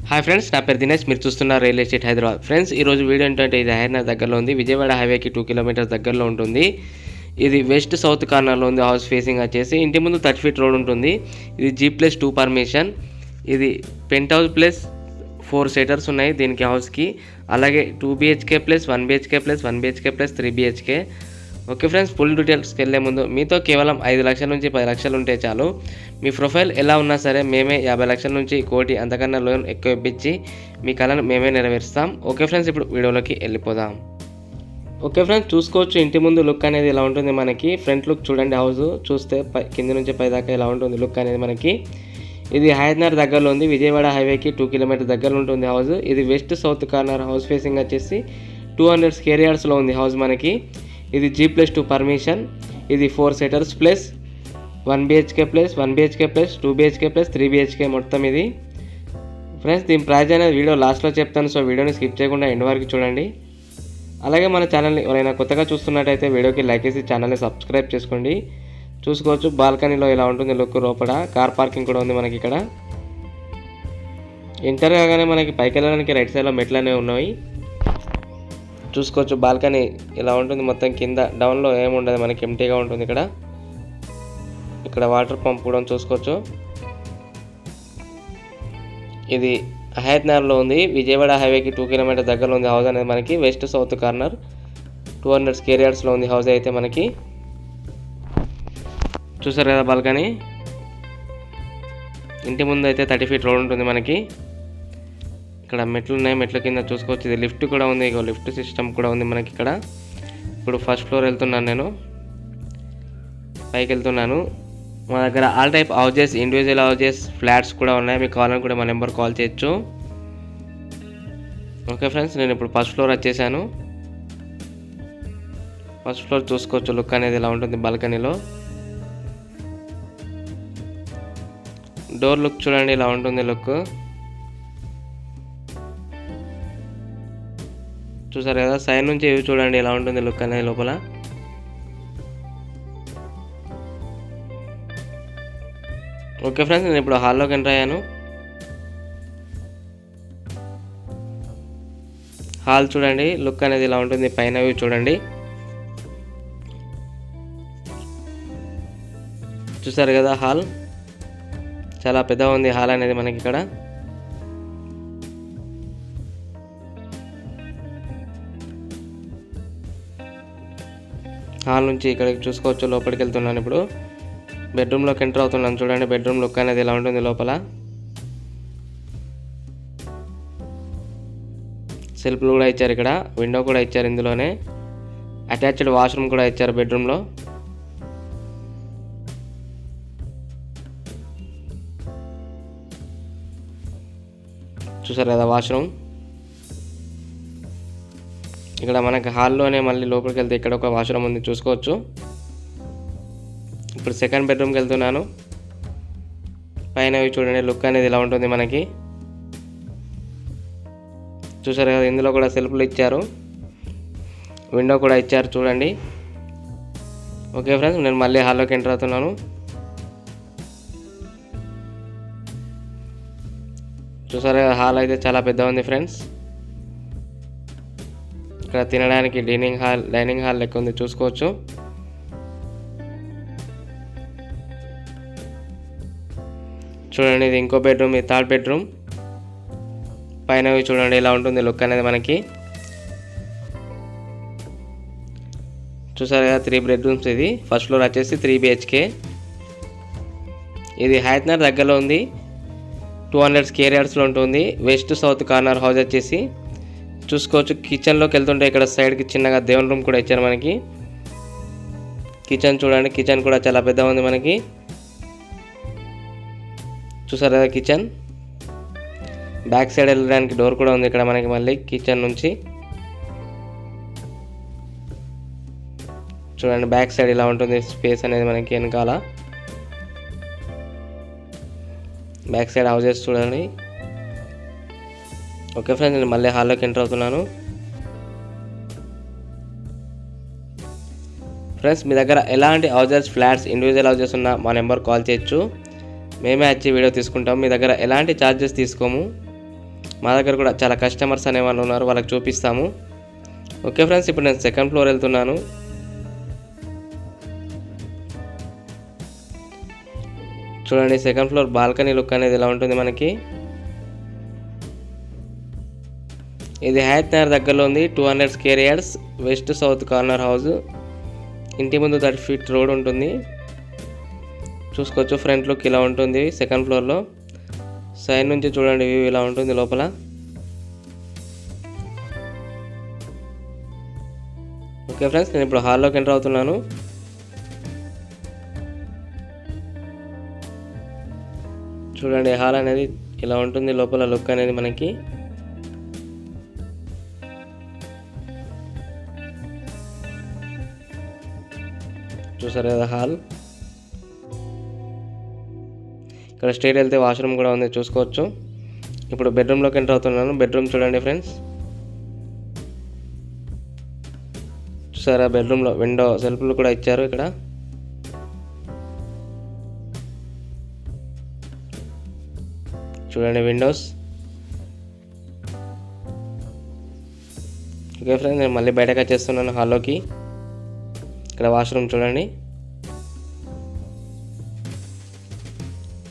Hi friends, నా పేరు దినేష్. మీరు చూస్తున్నారు రియల్ ఎస్టేట్ హైదరాబాద్. ఫ్రెండ్స్, ఈరోజు వీడియో ఏంటంటే ఇది హైదరాబాద్ దగ్గరలో ఉంది. విజయవాడ హైవేకి 2 కిలోమీటర్స్ దగ్గరలో ఉంటుంది. ఇది వెస్ట్ సౌత్ కార్నర్లో ఉంది. హౌస్ ఫేసింగ్ వచ్చేసి ఇంటి ముందు 30 ఫీట్ రోడ్ ఉంటుంది. ఇది G+2 పర్మిషన్. ఇది పెంట్ హౌస్ ప్లస్ 4 సీటర్స్ ఉన్నాయి దీనికి హౌస్కి. అలాగే 2 BHK plus 1 BHK plus 1 BHK plus 3 BHK. Okay friends, full డీటెయిల్స్కి వెళ్ళే ముందు మీతో కేవలం 5 లక్షల నుంచి 10 లక్షలు ఉంటే చాలు. మీ ప్రొఫైల్ ఎలా ఉన్నా సరే మేమే 50 లక్షల నుంచి 1 కోటి అంతకన్నా లోన్ ఎక్కువ ఇప్పించి మీ కళను మేమే నెరవేరుస్తాం. ఓకే ఫ్రెండ్స్, ఇప్పుడు వీడియోలోకి వెళ్ళిపోదాం. ఓకే ఫ్రెండ్స్, చూసుకోవచ్చు ఇంటి ముందు లుక్ అనేది ఇలా ఉంటుంది మనకి. ఫ్రంట్ లుక్ చూడండి, హౌస్ చూస్తే కింద నుంచి పై దాకా ఇలా ఉంటుంది లుక్ అనేది మనకి. ఇది హైదరాబాద్ దగ్గరలో ఉంది. విజయవాడ హైవేకి 2 కిలోమీటర్ దగ్గరలో ఉంటుంది హౌస్. ఇది west south corner. House facing వచ్చేసి 200 స్క్వేర్ యార్డ్స్లో ఉంది హౌస్ మనకి. ఇది G+2 పర్మిషన్. ఇది 4 seaters plus 1 BHK plus 1 BHK plus 2 BHK plus 3 BHK మొత్తం ఇది. ఫ్రెండ్స్, దీని ప్రైస్ అనేది వీడియో లాస్ట్లో చెప్తాను, సో వీడియోని స్కిప్ చేయకుండా ఎండ్ వరకు చూడండి. అలాగే మన ఛానల్ని ఎవరైనా కొత్తగా చూస్తున్నట్టయితే వీడియోకి లైక్ చేసి ఛానల్ని సబ్స్క్రైబ్ చేసుకోండి. చూసుకోవచ్చు బాల్కనీలో ఇలా ఉంటుంది లుక్. లోపల కార్ పార్కింగ్ కూడా ఉంది మనకి. ఇక్కడ ఎంటర్ కాగానే మనకి పైకి వెళ్ళడానికి రైట్ సైడ్లో మెట్లు అనేవి ఉన్నాయి. చూసుకోవచ్చు బాల్కనీ ఇలా ఉంటుంది మొత్తం. కింద డౌన్లో ఏముండదు మనకి, ఎంటీగా ఉంటుంది. ఇక్కడ వాటర్ పంప్ కూడా చూసుకోవచ్చు. ఇది హైదరాబాద్లో ఉంది. విజయవాడ హైవేకి 2 కిలోమీటర్ దగ్గరలో ఉంది హౌస్ అనేది మనకి. వెస్ట్ సౌత్ కార్నర్ 200 స్క్వేర్ యార్డ్స్లో ఉంది హౌస్ అయితే మనకి. చూసారు కదా బాల్కనీ. ఇంటి ముందు అయితే 30 ఫీట్ రోడ్ ఉంటుంది మనకి. ఇక్కడ మెట్లు ఉన్నాయి, మెట్ల కింద చూసుకోవచ్చు. ఇది లిఫ్ట్ కూడా ఉంది, లిఫ్ట్ సిస్టమ్ కూడా ఉంది మనకి ఇక్కడ. ఇప్పుడు ఫస్ట్ ఫ్లోర్ వెళ్తున్నాను, నేను పైకి వెళ్తున్నాను. మా దగ్గర all type houses, individual houses, flats కూడా ఉన్నాయి. మీకు కావాలని కూడా మా నెంబర్ కాల్ చేయొచ్చు. ఓకే ఫ్రెండ్స్, నేను ఇప్పుడు ఫస్ట్ ఫ్లోర్ వచ్చేసాను. ఫస్ట్ ఫ్లోర్ చూసుకోవచ్చు లుక్ అనేది ఇలా ఉంటుంది బాల్కనీలో. డోర్ లుక్ చూడండి ఇలా ఉంటుంది లుక్. చూసారు కదా, సైడ్ నుంచి ఇవి చూడండి ఎలా ఉంటుంది లుక్ అనేది లోపల. ఓకే ఫ్రెండ్స్, నేను ఇప్పుడు హాల్లోకి ఎంటర్ అయ్యాను. హాల్ చూడండి లుక్ అనేది ఇలా ఉంటుంది. పైన వ్యూ చూడండి. చూసారు కదా, హాల్ చాలా పెద్దగా ఉంది హాల్ అనేది మనకి. ఇక్కడ హాల్ నుంచి ఇక్కడికి చూసుకోవచ్చు. లోపలికి వెళ్తున్నాను ఇప్పుడు. బెడ్రూమ్లోకి ఎంటర్ అవుతున్నాను చూడండి. బెడ్రూమ్ లుక్ అనేది ఎలా ఉంటుంది లోపల. సెల్ఫ్లు కూడా ఇచ్చారు ఇక్కడ, విండో కూడా ఇచ్చారు. ఇందులోనే అటాచ్డ్ వాష్రూమ్ కూడా ఇచ్చారు బెడ్రూమ్లో. చూసారు కదా వాష్రూమ్. ఇక్కడ మనకి హాల్లోనే మళ్ళీ లోపలికి వెళ్తే ఇక్కడ ఒక వాష్రూమ్ ఉంది చూసుకోవచ్చు. ఇప్పుడు సెకండ్ బెడ్రూమ్కి వెళ్తున్నాను. పైన చూడండి లుక్ అనేది ఇలా ఉంటుంది మనకి. చూసారు కదా, ఇందులో కూడా సెల్ఫ్లు ఇచ్చారు, విండో కూడా ఇచ్చారు చూడండి. ఓకే ఫ్రెండ్స్, నేను మళ్ళీ హాల్లోకి ఎంటర్ అవుతున్నాను. చూసారు కదా, హాల్ అయితే చాలా పెద్దగా ఉంది ఫ్రెండ్స్. ఇక్కడ తినడానికి డైనింగ్ హాల్ లెక్క ఉంది చూసుకోవచ్చు. చూడండి, ఇది ఇంకో బెడ్రూమ్, ఇది థర్డ్ బెడ్రూమ్. పైన చూడండి ఇలా ఉంటుంది లుక్ అనేది మనకి. చూసారు కదా, 3 బెడ్రూమ్స్. ఇది ఫస్ట్ ఫ్లోర్ వచ్చేసి 3 BHK. ఇది హైదరాబాద్ దగ్గరలో ఉంది. 200 స్క్వేర్ యార్డ్స్లో ఉంటుంది. వెస్ట్ సౌత్ కార్నర్ హౌస్ వచ్చేసి చూసుకోవచ్చు. కిచెన్లోకి వెళ్తుంటే ఇక్కడ సైడ్కి చిన్నగా దేవుని రూమ్ కూడా ఇచ్చారు మనకి. కిచెన్ చూడండి, కిచెన్ కూడా చాలా పెద్దగా ఉంది మనకి. చూసారు కదా కిచెన్. బ్యాక్ సైడ్ వెళ్ళడానికి డోర్ కూడా ఉంది ఇక్కడ మనకి మళ్ళీ కిచెన్ నుంచి. చూడండి బ్యాక్ సైడ్ ఇలా ఉంటుంది స్పేస్ అనేది మనకి వెనకాల. బ్యాక్ సైడ్ హౌజెస్ చూడండి. ఓకే ఫ్రెండ్స్, నేను మళ్ళీ హాల్లోకి ఎంటర్ అవుతున్నాను. ఫ్రెండ్స్, మీ దగ్గర ఎలాంటి హౌజెస్, ఫ్లాట్స్, ఇండివిజువల్ హౌజెస్ ఉన్నా మా నెంబర్ కాల్ చేయొచ్చు. మేమే వచ్చి వీడియో తీసుకుంటాం. మీ దగ్గర ఎలాంటి ఛార్జెస్ తీసుకోము. మా దగ్గర కూడా చాలా కస్టమర్స్ అనేవాళ్ళు ఉన్నారు, వాళ్ళకి చూపిస్తాము. ఓకే ఫ్రెండ్స్, ఇప్పుడు నేను సెకండ్ ఫ్లోర్ వెళ్తున్నాను. చూడండి సెకండ్ ఫ్లోర్ బాల్కనీ లుక్ అనేది ఎలా ఉంటుంది మనకి. ఇది హయత్ నగర్ దగ్గరలో ఉంది. 200 square yards, west south corner house. ఇంటి ముందు 30 ఫీట్ రోడ్ ఉంటుంది. చూసుకోవచ్చు ఫ్రంట్ లుక్ ఇలా ఉంటుంది. సెకండ్ ఫ్లోర్లో సైడ్ నుంచి చూడండి వ్యూ ఇలా ఉంటుంది లోపల. ఓకే ఫ్రెండ్స్, నేను ఇప్పుడు హాల్లోకి ఎంటర్ అవుతున్నాను. చూడండి హాల్ అనేది ఇలా ఉంటుంది లోపల లుక్ అనేది మనకి. చూసారు కదా హాల్. ఇక్కడ స్ట్రైట్ వెళ్తే వాష్రూమ్ కూడా ఉంది, చూసుకోవచ్చు. ఇప్పుడు బెడ్రూమ్లోకి ఎంటర్ అవుతున్నాను. బెడ్రూమ్ చూడండి ఫ్రెండ్స్. చూసారా బెడ్రూమ్లో విండో సెల్ఫ్లు కూడా ఇచ్చారు ఇక్కడ. చూడండి విండోస్. ఓకే ఫ్రెండ్స్, నేను మళ్ళీ బయటకు వచ్చేస్తున్నాను హాల్లోకి. ఇక్కడ వాష్రూమ్ చూడండి.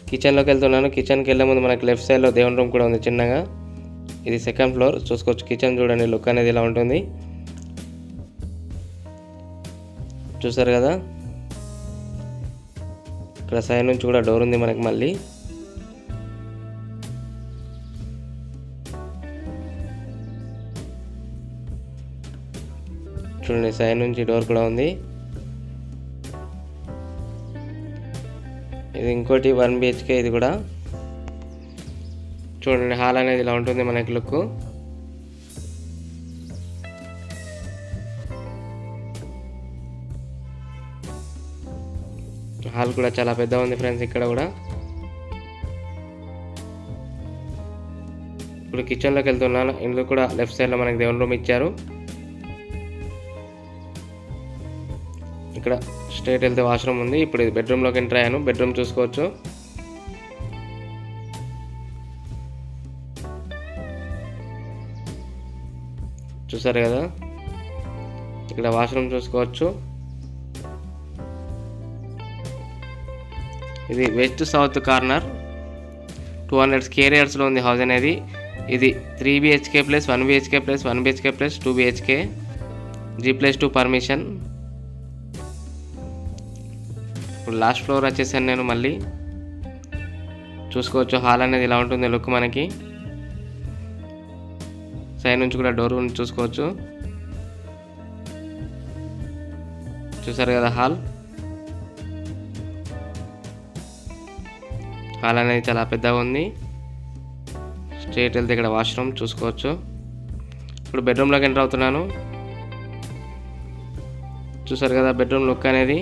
కిచెన్లోకి వెళ్తున్నాను. కిచెన్కి వెళ్ళే ముందు మనకి లెఫ్ట్ సైడ్లో దేవుని రూమ్ కూడా ఉంది చిన్నగా. ఇది సెకండ్ ఫ్లోర్. చూసుకోవచ్చు కిచెన్ చూడండి లుక్ అనేది ఇలా ఉంటుంది. చూసారు కదా, ఇక్కడ సైడ్ నుంచి కూడా డోర్ ఉంది మనకి మళ్ళీ. చూడండి సైడ్ నుంచి డోర్ కూడా ఉంది. ఇది ఇంకోటి 1 BHK. ఇది కూడా చూడండి హాల్ అనేది ఇలా ఉంటుంది మనకి లుక్. హాల్ కూడా చాలా పెద్ద ఉంది ఫ్రెండ్స్ ఇక్కడ కూడా. ఇప్పుడు కిచెన్లోకి వెళ్తున్నాను. ఇందులో కూడా లెఫ్ట్ సైడ్లో మనకి దేవుని రూమ్ ఇచ్చారు. ఇక్కడ స్ట్రైట్ వెళ్తే వాష్రూమ్ ఉంది. ఇప్పుడు ఇది బెడ్రూమ్లోకి ఎంటర్ అయ్యాను. బెడ్రూమ్ చూసుకోవచ్చు. చూసారు కదా, ఇక్కడ వాష్రూమ్ చూసుకోవచ్చు. ఇది వెస్ట్ సౌత్ కార్నర్ 200 స్క్వేర్ యార్డ్స్లో ఉంది హౌస్ అనేది. ఇది 3 BHK plus 1 BHK plus 1 BHK plus 2 BHK, G+2 permission. ఇప్పుడు లాస్ట్ ఫ్లోర్ వచ్చేసాను నేను మళ్ళీ. చూసుకోవచ్చు హాల్ అనేది ఇలా ఉంటుంది లుక్ మనకి. సైడ్ నుంచి కూడా డోర్ చూసుకోవచ్చు. చూసారు కదా హాల్. హాల్ అనేది చాలా పెద్దగా ఉంది. స్ట్రైట్ వెళ్తే ఇక్కడ వాష్రూమ్ చూసుకోవచ్చు. ఇప్పుడు బెడ్రూమ్లోకి ఎంటర్ అవుతున్నాను. చూసారు కదా బెడ్రూమ్ లుక్ అనేది.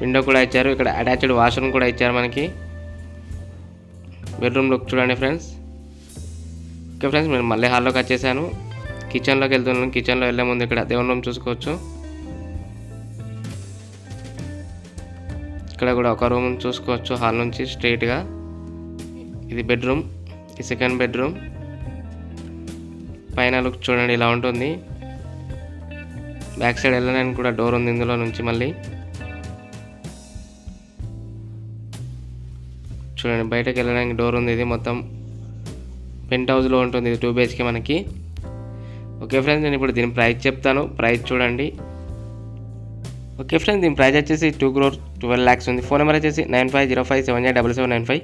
విండో కూడా ఇచ్చారు. ఇక్కడ అటాచ్డ్ వాష్రూమ్ కూడా ఇచ్చారు మనకి. బెడ్రూమ్ లుక్ చూడండి ఫ్రెండ్స్. ఓకే ఫ్రెండ్స్, నేను మళ్ళీ హాల్లోకి వచ్చేసాను. కిచెన్లోకి వెళ్తున్నాను. కిచెన్లో వెళ్ళే ముందు ఇక్కడ దేవుని రూమ్ చూసుకోవచ్చు. ఇక్కడ కూడా ఒక రూమ్ చూసుకోవచ్చు హాల్ నుంచి స్ట్రైట్గా. ఇది బెడ్రూమ్, ఈ సెకండ్ బెడ్రూమ్. పైన లుక్ చూడండి ఇలా ఉంటుంది. బ్యాక్ సైడ్ వెళ్ళడానికి కూడా డోర్ ఉంది ఇందులో నుంచి మళ్ళీ. చూడండి బయటకు వెళ్ళడానికి డోర్ ఉంది. ఇది మొత్తం పెంట్ హౌస్లో ఉంటుంది. ఇది 2 BHK మనకి. ఓకే ఫ్రెండ్స్, నేను ఇప్పుడు దీని ప్రైస్ చెప్తాను. ప్రైస్ చూడండి. ఓకే ఫ్రెండ్స్, దీని ప్రైస్ వచ్చేసి 2,12 lakhs ఉంది. ఫోన్ నెంబర్ వచ్చేసి 9505787795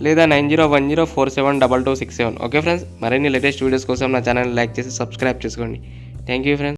లేదా 9010472267. ఓకే ఫ్రెండ్స్, మరిన్ని లేటెస్ట్ వీడియోస్ కోసం నా ఛానల్ లైక్ చేసి సబ్స్క్రైబ్ చేసుకోండి. Thank you friends.